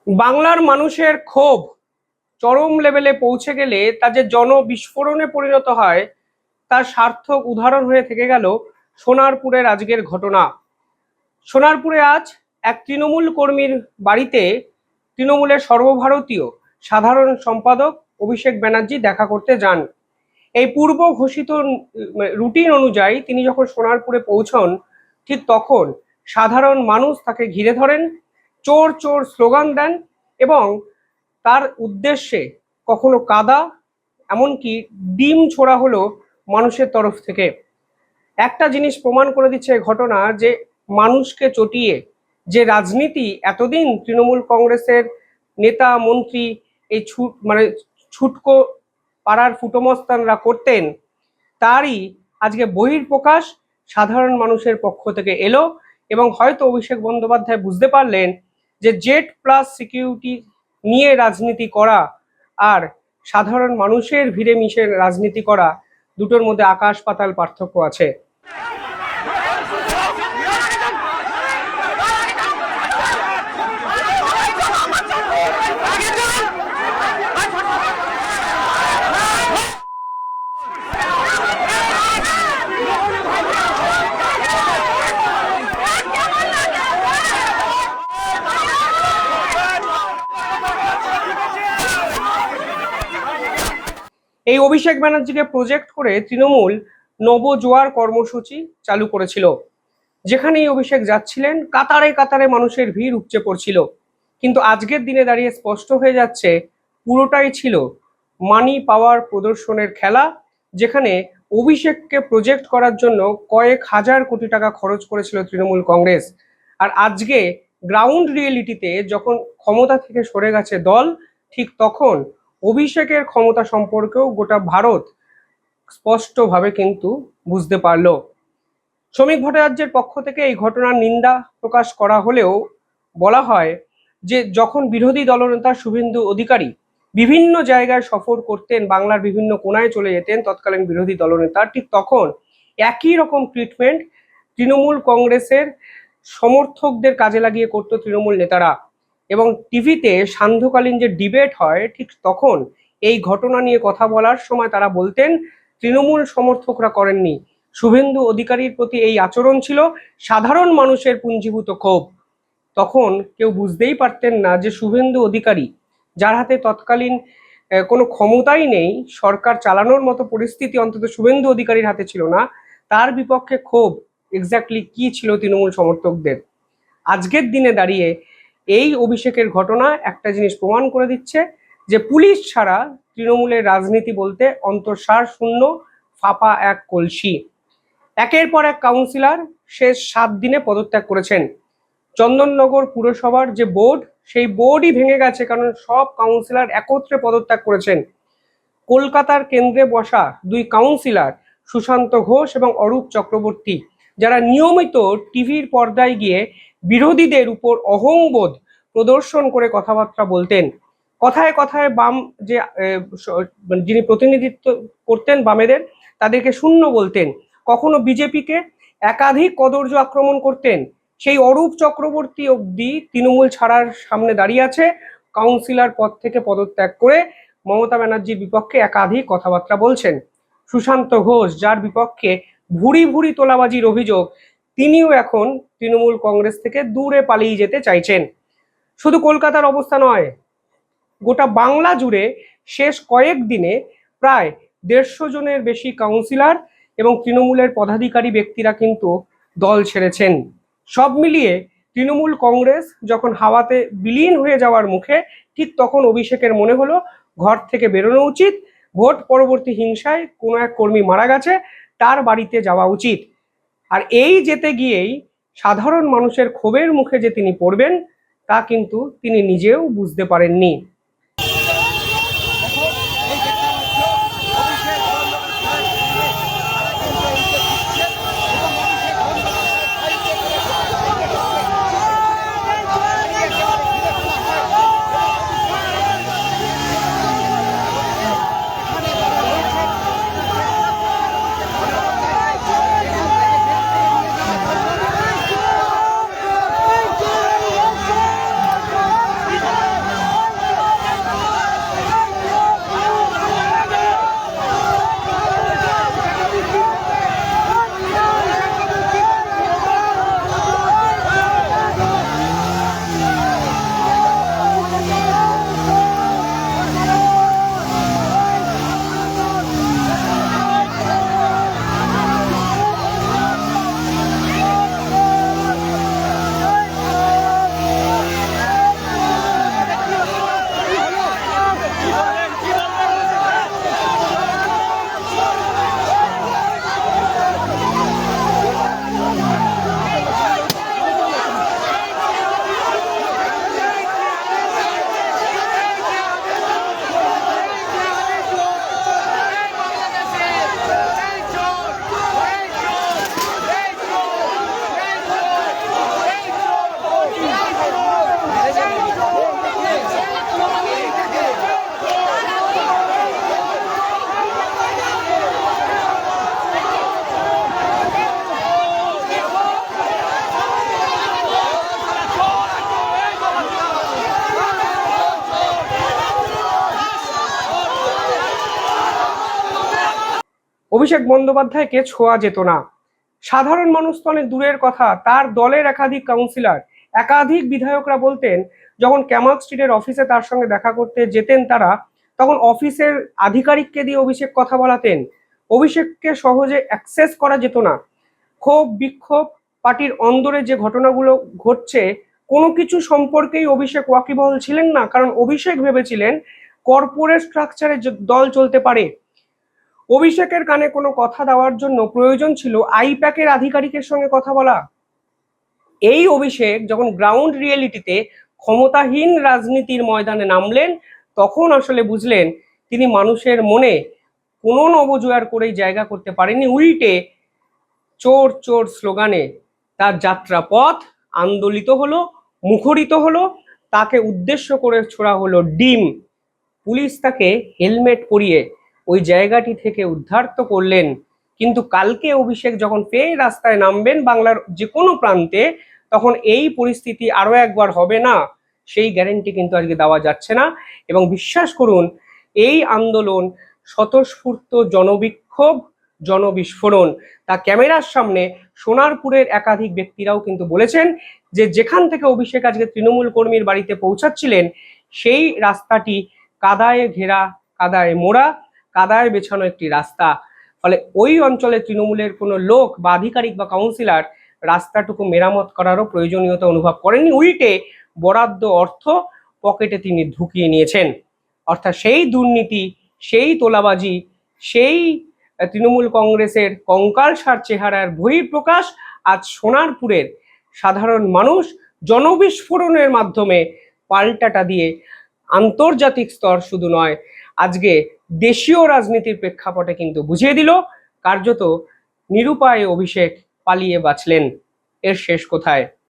বাংলার মানুষের ক্ষোভ চরম লেভেলে পৌঁছে গেলে তা যে জনবিস্ফোরণে পরিণত হয় তার সার্থক উদাহরণ হয়ে থেকে গেল সোনারপুরের আজকের ঘটনা। সোনারপুরে আজ এক তৃণমূল কর্মীর বাড়িতে তৃণমূলের সর্বভারতীয় সাধারণ সম্পাদক অভিষেক ব্যানার্জি দেখা করতে যান। এই পূর্ব ঘোষিত রুটিন অনুযায়ী তিনি যখন সোনারপুরে পৌঁছন, ঠিক তখন সাধারণ মানুষ তাকে ঘিরে ধরেন, চোর চোর স্লোগান দেন এবং তার উদ্দেশ্যে কখনো কাদা, এমনকি ডিম ছোড়া হলো মানুষের তরফ থেকে। একটা জিনিস প্রমাণ করে দিচ্ছে এই ঘটনা যে মানুষকে চটিয়ে যে রাজনীতি এতদিন তৃণমূল কংগ্রেসের নেতা মন্ত্রী এই ছুটকো পাড়ার ফুটোমস্তানরা করতেন, তারই আজকে বহিঃপ্রকাশ সাধারণ মানুষের পক্ষ থেকে এলো। এবং হয়তো অভিষেক বন্দ্যোপাধ্যায় বুঝতে পারলেন যে জেড প্লাস সিকিউরিটি নিয়ে রাজনীতি করা আর সাধারণ মানুষের ভিড়ে মিশে রাজনীতি করা দুটোর মধ্যে আকাশ পাতাল পার্থক্য আছে। এই অভিষেক ব্যানার্জিকে প্রজেক্ট করে তৃণমূল নবজোয়ার কর্মসূচি চালু করেছিল, যেখানে এই অভিষেক যাচ্ছিলেন কাতারে কাতারে মানুষের ভিড় উপচে পড়ছিল। কিন্তু আজকের দিনে দাঁড়িয়ে স্পষ্ট হয়ে যাচ্ছে পুরোটাই ছিল মানি পাওয়ার প্রদর্শনের খেলা, যেখানে অভিষেককে প্রজেক্ট করার জন্য কয়েক হাজার কোটি টাকা খরচ করেছিল তৃণমূল কংগ্রেস। আর আজকে গ্রাউন্ড রিয়েলিটিতে যখন ক্ষমতা থেকে সরে গেছে দল, ঠিক তখন অভিষেকের ক্ষমতা সম্পর্কেও গোটা ভারত স্পষ্টভাবে কিন্তু বুঝতে পারল। শ্রমিক ভট্টাচার্যের পক্ষ থেকে এই ঘটনার নিন্দা প্রকাশ করা হলেও বলা হয় যে যখন বিরোধী দলনেতা শুভেন্দু অধিকারী বিভিন্ন জায়গায় সফর করতেন, বাংলার বিভিন্ন কোনায় চলে যেতেন তৎকালীন বিরোধী দলনেতা, ঠিক তখন একই রকম ট্রিটমেন্ট তৃণমূল কংগ্রেসের সমর্থকদের কাজে লাগিয়ে করতো তৃণমূল নেতারা। এবং টিভিতে সান্ধ্যকালীন যে ডিবেট হয়, ঠিক তখন এই ঘটনা নিয়ে কথা বলার সময় তারা বলতেন তৃণমূল সমর্থকরা করেননি, শুভেন্দু অধিকারীর প্রতি এই আচরণ ছিল সাধারণ মানুষের পুঞ্জীভূত ক্ষোভ। তখন কেউ বুঝতেই পারতেন না যে শুভেন্দু অধিকারী, যার হাতে তৎকালীন কোনো ক্ষমতাই নেই, সরকার চালানোর মতো পরিস্থিতি অন্তত শুভেন্দু অধিকারীর হাতে ছিল না, তার বিপক্ষে ক্ষোভ এক্স্যাক্টলি কি ছিল তৃণমূল সমর্থকদের। আজকের দিনে দাঁড়িয়ে এই অভিষেকের ঘটনা একটা জিনিস প্রমাণ করে দিচ্ছে যে পুলিশ ছাড়া তৃণমূলের রাজনীতি বলতে অন্তঃসার শূন্য ফাঁপা এক কলসি। একের পর এক কাউন্সিলর শেষ 7 দিনে পদত্যাগ করেছেন। চন্দননগর পুরসভার যে বোর্ড, সেই বোর্ডই ভেঙে গেছে, কারণ সব কাউন্সিলর একত্রে পদত্যাগ করেছেন। কলকাতার কেন্দ্রে বসা 2 কাউন্সিলর সুশান্ত ঘোষ এবং অরূপ চক্রবর্তী, যারা নিয়মিত টিভির পর্দায় গিয়ে বিরোধীদের উপর অহংবোধ প্রদর্শন করে কথাবার্তা বলতেন, কথায় কথায় বাম যে যিনি প্রতিনিধিত্ব করতেন বামেদের, তাদেরকে শূন্য বলতেন, কখনো বিজেপিকে একাধিক কদর্য আক্রমণ করতেন। সেই অরূপ চক্রবর্তী অবধি তৃণমূল ছাড়ার সামনে দাঁড়িয়ে আছে, কাউন্সিলর পদ থেকে পদত্যাগ করে মমতা ব্যানার্জির বিপক্ষে একাধিক কথাবার্তা বলছেন। সুশান্ত ঘোষ, যার বিপক্ষে ভুরি ভুরি তোলাবাজির অভিযোগ, তিনিও এখন তৃণমূল কংগ্রেস থেকে দূরে পালিয়ে যেতে চাইছেন। শুধু কলকাতার অবস্থা নয়, গোটা বাংলা জুড়ে শেষ কয়েক দিনে প্রায় 150 জনের বেশি কাউন্সিলর এবং তৃণমূলের পদাধিকারী ব্যক্তিরা কিন্তু দল ছেড়েছেন। সব মিলিয়ে তৃণমূল কংগ্রেস যখন হাওয়াতে বিলীন হয়ে যাওয়ার মুখে, ঠিক তখন অভিষেকের মনে হলো ঘর থেকে বেরোনো উচিত, ভোট পরবর্তী হিংসায় কোনো এক কর্মী মারা গেছে, তার বাড়িতে যাওয়া উচিত। আর এই যেতে গিয়েই সাধারণ মানুষের ক্ষোভের মুখে যে তিনি পড়বেন তা কিন্তু তিনি নিজেও বুঝতে পারেননি। অভিষেক বন্দ্যোপাধ্যায়কে ছোঁয়া যেত না। সাধারণ মানুষ তো অনেক দূরের কথা, তার দলের একাধিক কাউন্সিলর, একাধিক বিধায়করা বলতেন, যখন ক্যামাল স্ট্রিটের অফিসে তার সঙ্গে দেখা করতে যেতেন তারা, তখন অফিসের আধিকারিককে দিয়ে অভিষেক কথা বলাতেন। অভিষেককে সহজে অ্যাক্সেস করা যেত না। ক্ষোভ বিক্ষোভ, পার্টির অন্দরে যে ঘটনাগুলো ঘটছে, কোনো কিছু সম্পর্কেই অভিষেক ওয়াকিবহাল ছিলেন না, কারণ অভিষেক ভেবেছিলেন কর্পোরেট স্ট্রাকচারে দল চলতে পারে। অভিষেকের কানে কোনো কথা দেওয়ার জন্য প্রয়োজন ছিল আইপ্যাকের আধিকারিকের সঙ্গে কথা বলা। এই অভিষেক যখন গ্রাউন্ড রিয়েলিটিতে ক্ষমতাহীন রাজনীতির ময়দানে নামলেন, তখন আসলে বুঝলেন তিনি মানুষের মনে কোনো নবজোয়ার করেই জায়গা করতে পারেননি। উল্টে চোর চোর স্লোগানে তার যাত্রাপথ আন্দোলিত হলো, মুখরিত হলো, তাকে উদ্দেশ্য করে ছোড়া হলো ডিম। পুলিশ তাকে হেলমেট পরিয়ে ওই জায়গাটি থেকে উদ্ধার তো করলেন, কিন্তু কালকে অভিষেক যখন ফের রাস্তায় নামবেন বাংলার যে কোনো প্রান্তে, তখন এই পরিস্থিতি আরো একবার হবে না, সেই গ্যারেন্টি কিন্তু আজকে দেওয়া যাচ্ছে না। এবং বিশ্বাস করুন, এই আন্দোলন স্বতঃস্ফূর্ত জনবিক্ষোভ, জনবিস্ফোরণ, তা ক্যামেরার সামনে সোনারপুরের একাধিক ব্যক্তিরাও কিন্তু বলেছেন যে যেখান থেকে অভিষেক আজকে তৃণমূল কর্মীর বাড়িতে পৌঁছাচ্ছিলেন, সেই রাস্তাটি কাদায় ঘেরা, কাদায় মোড়া, কাদায় বেছানো একটি রাস্তা। ফলে ওই অঞ্চলে তৃণমূলের কোনো লোক বা আধিকারিক বা কাউন্সিলর রাস্তাটুকু মেরামত করারও প্রয়োজনীয়তা অনুভব করেননি। উল্টে বরাদ্দ অর্থ পকেটে তিনি ঢুকিয়ে নিয়েছেন। অর্থাৎ সেই দুর্নীতি, সেই তোলাবাজি, সেই তৃণমূল কংগ্রেসের কঙ্কালসার চেহারার বহিঃপ্রকাশ আজ সোনারপুরের সাধারণ মানুষ জনবিস্ফোরণের মাধ্যমে পাল্টাটা দিয়ে আন্তর্জাতিক স্তর শুধু নয়, আজকে দেশীয় রাজনীতির প্রেক্ষাপটে কিন্তু বুঝিয়ে দিল কার্যত নিরুপায় অভিষেক পালিয়ে বাঁচলেন। এর শেষ কোথায়?